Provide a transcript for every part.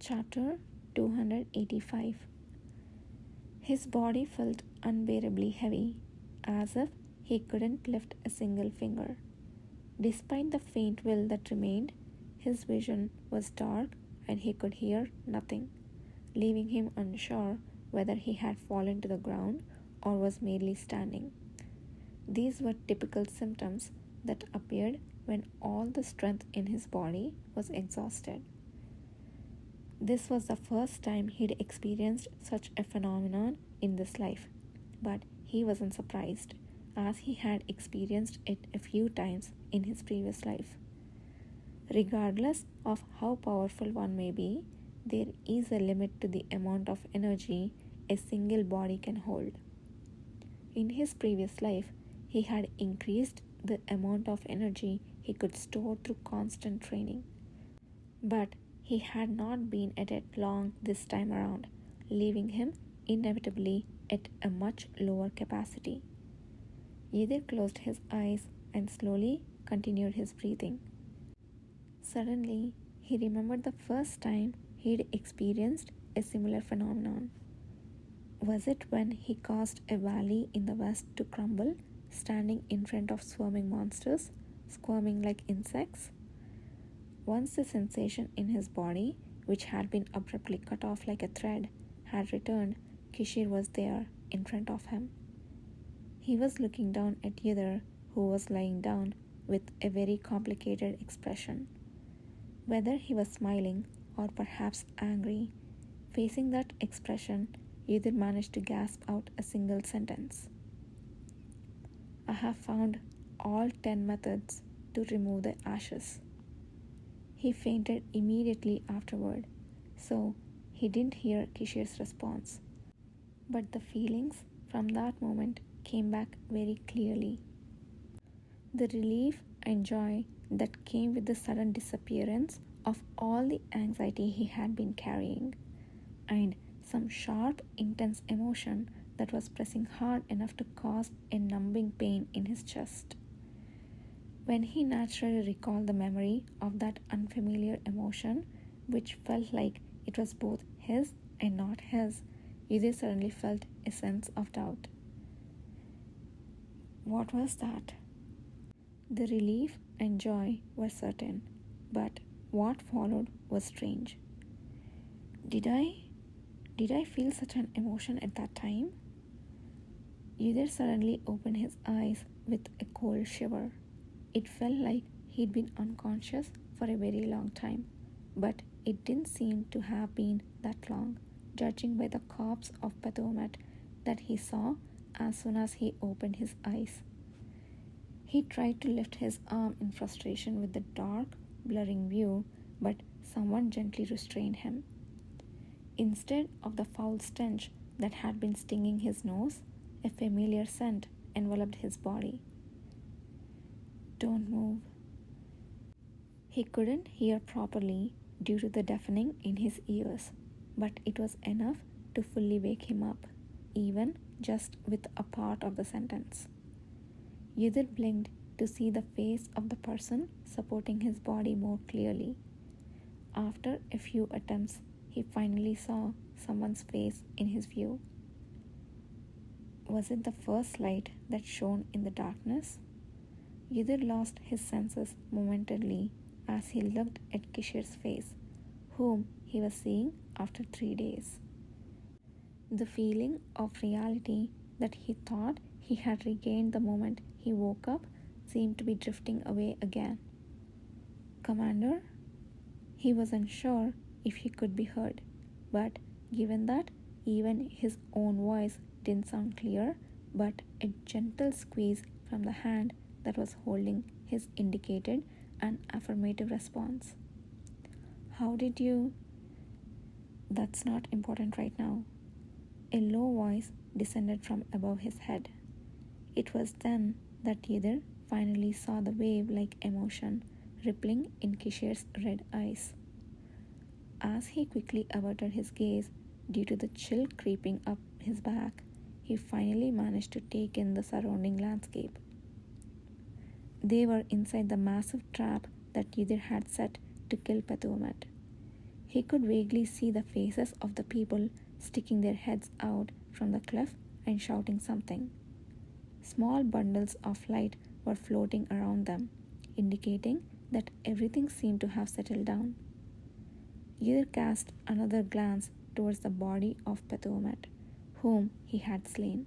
Chapter 285. His body felt unbearably heavy, as if he couldn't lift a single finger. Despite the faint will that remained, his vision was dark and he could hear nothing, leaving him unsure whether he had fallen to the ground or was merely standing. These were typical symptoms that appeared when all the strength in his body was exhausted. This was the first time he'd experienced such a phenomenon in this life, but he wasn't surprised, as he had experienced it a few times in his previous life. Regardless of how powerful one may be, there is a limit to the amount of energy a single body can hold. In his previous life, he had increased the amount of energy he could store through constant training. But he had not been at it long this time around, leaving him inevitably at a much lower capacity. Ydir closed his eyes and slowly continued his breathing. Suddenly, he remembered the first time he'd experienced a similar phenomenon. Was it when he caused a valley in the west to crumble, standing in front of swarming monsters, squirming like insects? Once the sensation in his body, which had been abruptly cut off like a thread, had returned, Kishir was there, in front of him. He was looking down at Ydir, who was lying down, with a very complicated expression. Whether he was smiling or perhaps angry, facing that expression, Ydir managed to gasp out a single sentence. "I have found all 10 methods to remove the ashes." He fainted immediately afterward, so he didn't hear Kishir's response. But the feelings from that moment came back very clearly. The relief and joy that came with the sudden disappearance of all the anxiety he had been carrying, and some sharp, intense emotion that was pressing hard enough to cause a numbing pain in his chest. When he naturally recalled the memory of that unfamiliar emotion, which felt like it was both his and not his, Ydir suddenly felt a sense of doubt. What was that? The relief and joy were certain, but what followed was strange. Did I feel such an emotion at that time? Ydir suddenly opened his eyes with a cold shiver. It felt like he'd been unconscious for a very long time, but it didn't seem to have been that long, judging by the corpse of Baphomet that he saw as soon as he opened his eyes. He tried to lift his arm in frustration with the dark, blurring view, but someone gently restrained him. Instead of the foul stench that had been stinging his nose, a familiar scent enveloped his body. "Don't move." He couldn't hear properly due to the deafening in his ears, but it was enough to fully wake him up, even just with a part of the sentence. Ydir blinked to see the face of the person supporting his body more clearly. After a few attempts, he finally saw someone's face in his view. Was it the first light that shone in the darkness? Ydir lost his senses momentarily as he looked at Kishir's face, whom he was seeing after 3 days. The feeling of reality that he thought he had regained the moment he woke up seemed to be drifting away again. "Commander?" He wasn't sure if he could be heard, but given that even his own voice didn't sound clear, but a gentle squeeze from the hand that was holding his indicated an affirmative response. "How did you—" "That's not important right now." A low voice descended from above his head. It was then that Ydir finally saw the wave-like emotion rippling in Kishir's red eyes. As he quickly averted his gaze due to the chill creeping up his back, he finally managed to take in the surrounding landscape. They were inside the massive trap that Ydir had set to kill Baphomet. He could vaguely see the faces of the people sticking their heads out from the cliff and shouting something. Small bundles of light were floating around them, indicating that everything seemed to have settled down. Ygir cast another glance towards the body of Pethomet, whom he had slain.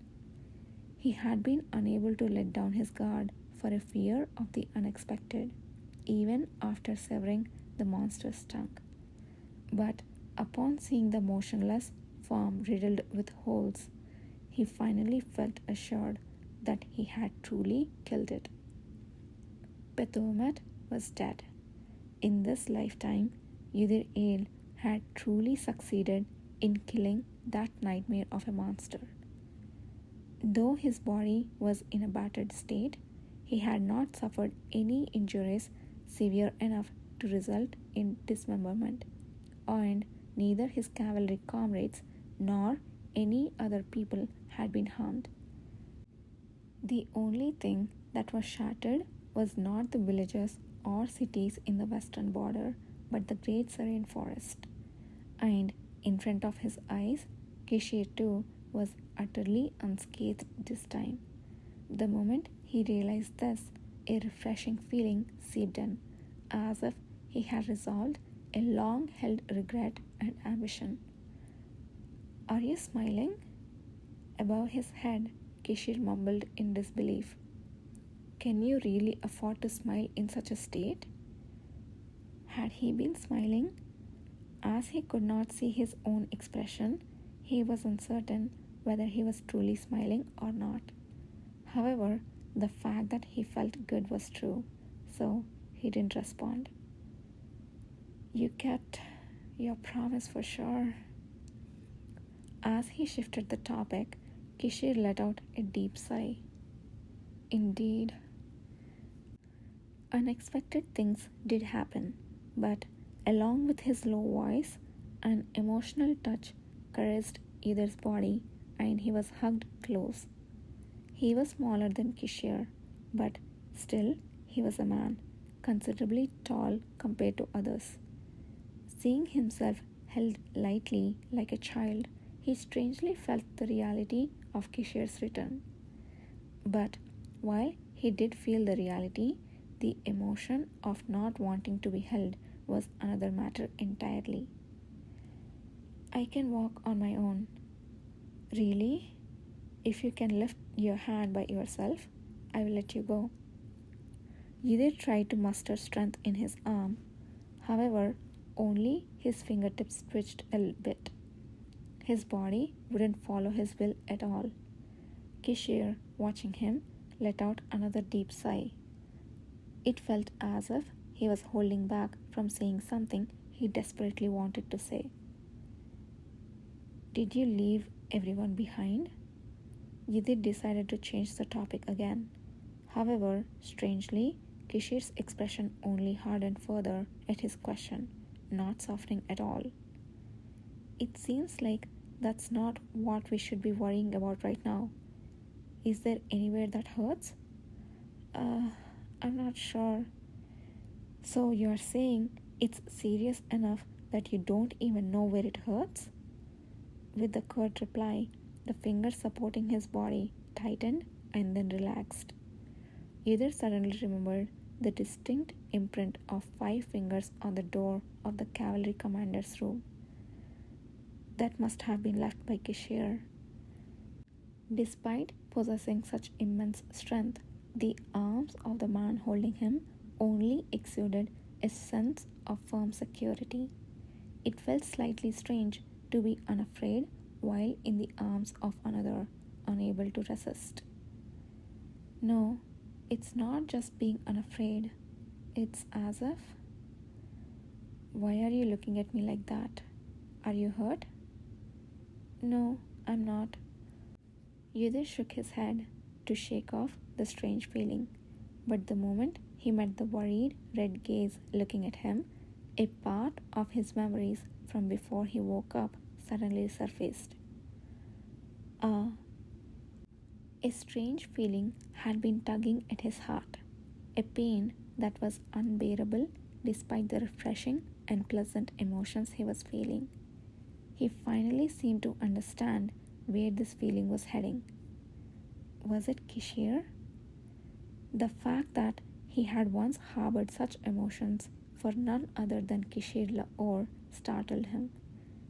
He had been unable to let down his guard for a fear of the unexpected, even after severing the monster's trunk. But upon seeing the motionless form riddled with holes, he finally felt assured that he had truly killed it. Pethomet was dead. In this lifetime, Ydir had truly succeeded in killing that nightmare of a monster. Though his body was in a battered state, he had not suffered any injuries severe enough to result in dismemberment, and neither his cavalry comrades nor any other people had been harmed. The only thing that was shattered was not the villages or cities in the western border, but the great serene forest. And in front of his eyes, Kishir too was utterly unscathed this time. The moment he realized this, a refreshing feeling seeped in, as if he had resolved a long held regret and ambition. "Are you smiling?" Above his head, Kishir mumbled in disbelief. Can you really afford to smile in such a state? Had he been smiling? As he could not see his own expression, he was uncertain whether he was truly smiling or not. However, the fact that he felt good was true, so he didn't respond. "You kept your promise for sure." As he shifted the topic, Kishir let out a deep sigh. Indeed. Unexpected things did happen, but along with his low voice, an emotional touch caressed Ydir's body and he was hugged close. He was smaller than Kishir, but still he was a man, considerably tall compared to others. Seeing himself held lightly like a child, he strangely felt the reality of Kishir's return. But while he did feel the reality, the emotion of not wanting to be held was another matter entirely. "I can walk on my own." "Really? If you can lift your hand by yourself, I will let you go." Ydir tried to muster strength in his arm. However, only his fingertips twitched a bit. His body wouldn't follow his will at all. Kishir, watching him, let out another deep sigh. It felt as if he was holding back from saying something he desperately wanted to say. "Did you leave everyone behind?" Ydir decided to change the topic again. However, strangely, Kishir's expression only hardened further at his question, not softening at all. "It seems like that's not what we should be worrying about right now. Is there anywhere that hurts?" I'm not sure." "So you're saying it's serious enough that you don't even know where it hurts?" With the curt reply, the fingers supporting his body tightened and then relaxed. Ydir suddenly remembered the distinct imprint of 5 fingers on the door of the cavalry commander's room. That must have been left by Kishir. Despite possessing such immense strength, the arms of the man holding him only exuded a sense of firm security. It felt slightly strange to be unafraid while in the arms of another, unable to resist. "No, it's not just being unafraid. It's as if..." "Why are you looking at me like that? Are you hurt?" "No, I'm not." Ydir shook his head to shake off the strange feeling, but the moment he met the worried red gaze looking at him, a part of his memories from before he woke up suddenly surfaced. A strange feeling had been tugging at his heart, a pain that was unbearable despite the refreshing unpleasant emotions he was feeling. He finally seemed to understand where this feeling was heading. Was it Kishir? The fact that he had once harbored such emotions for none other than Kishir Lahore startled him.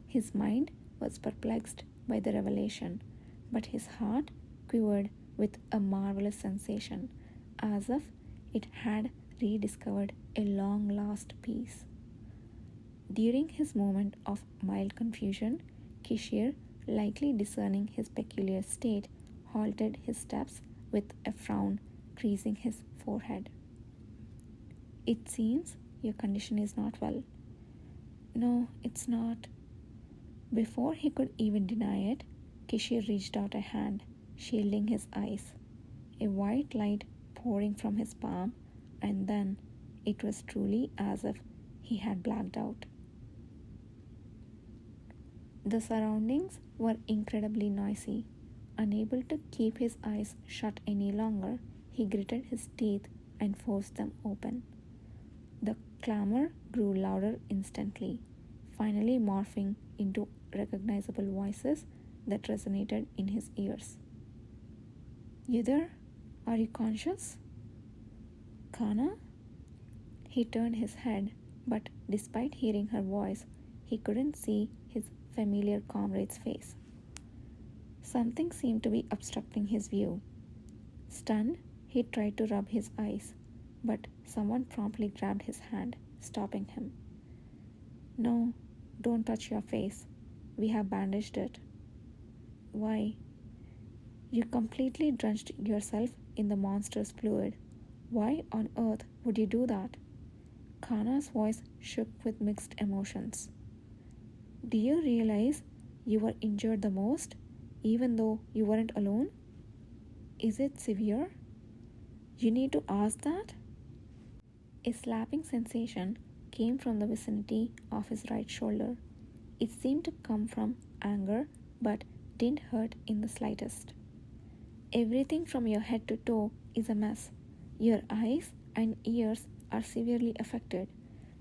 His mind was perplexed by the revelation, but his heart quivered with a marvelous sensation, as if it had rediscovered a long lost peace. During his moment of mild confusion, Kishir, likely discerning his peculiar state, halted his steps with a frown creasing his forehead. It seems your condition is not well. No, it's not. Before he could even deny it, Kishir reached out a hand, shielding his eyes, a white light pouring from his palm, and then it was truly as if he had blacked out. The surroundings were incredibly noisy. Unable to keep his eyes shut any longer, he gritted his teeth and forced them open. The clamor grew louder instantly, finally morphing into recognizable voices that resonated in his ears. You there? Are you conscious? Kana? He turned his head, but despite hearing her voice, he couldn't see his familiar comrade's face. Something seemed to be obstructing his view. Stunned, he tried to rub his eyes, but someone promptly grabbed his hand, stopping him. No, don't touch your face. We have bandaged it. Why? You completely drenched yourself in the monster's fluid. Why on earth would you do that? Kana's voice shook with mixed emotions. Do you realize you were injured the most, even though you weren't alone? Is it severe? You need to ask that? A slapping sensation came from the vicinity of his right shoulder. It seemed to come from anger, but didn't hurt in the slightest. Everything from your head to toe is a mess. Your eyes and ears are severely affected.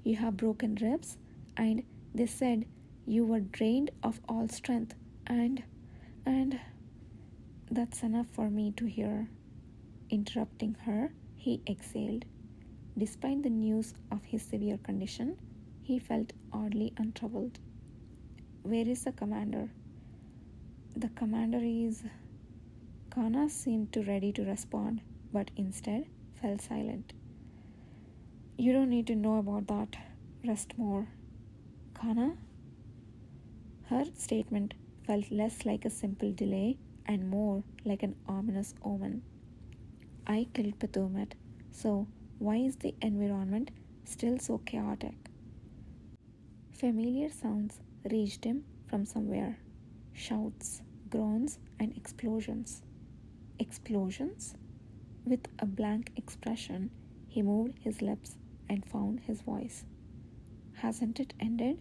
You have broken ribs, and they said you were drained of all strength, and that's enough for me to hear. Interrupting her, he exhaled. Despite the news of his severe condition, he felt oddly untroubled. Where is the commander? The commander is... Kana seemed too ready to respond, but instead fell silent. You don't need to know about that. Rest more. Kana? Her statement felt less like a simple delay and more like an ominous omen. I killed Patumet, so why is the environment still so chaotic? Familiar sounds reached him from somewhere. Shouts, groans, and explosions. Explosions? With a blank expression, he moved his lips and found his voice. Hasn't it ended?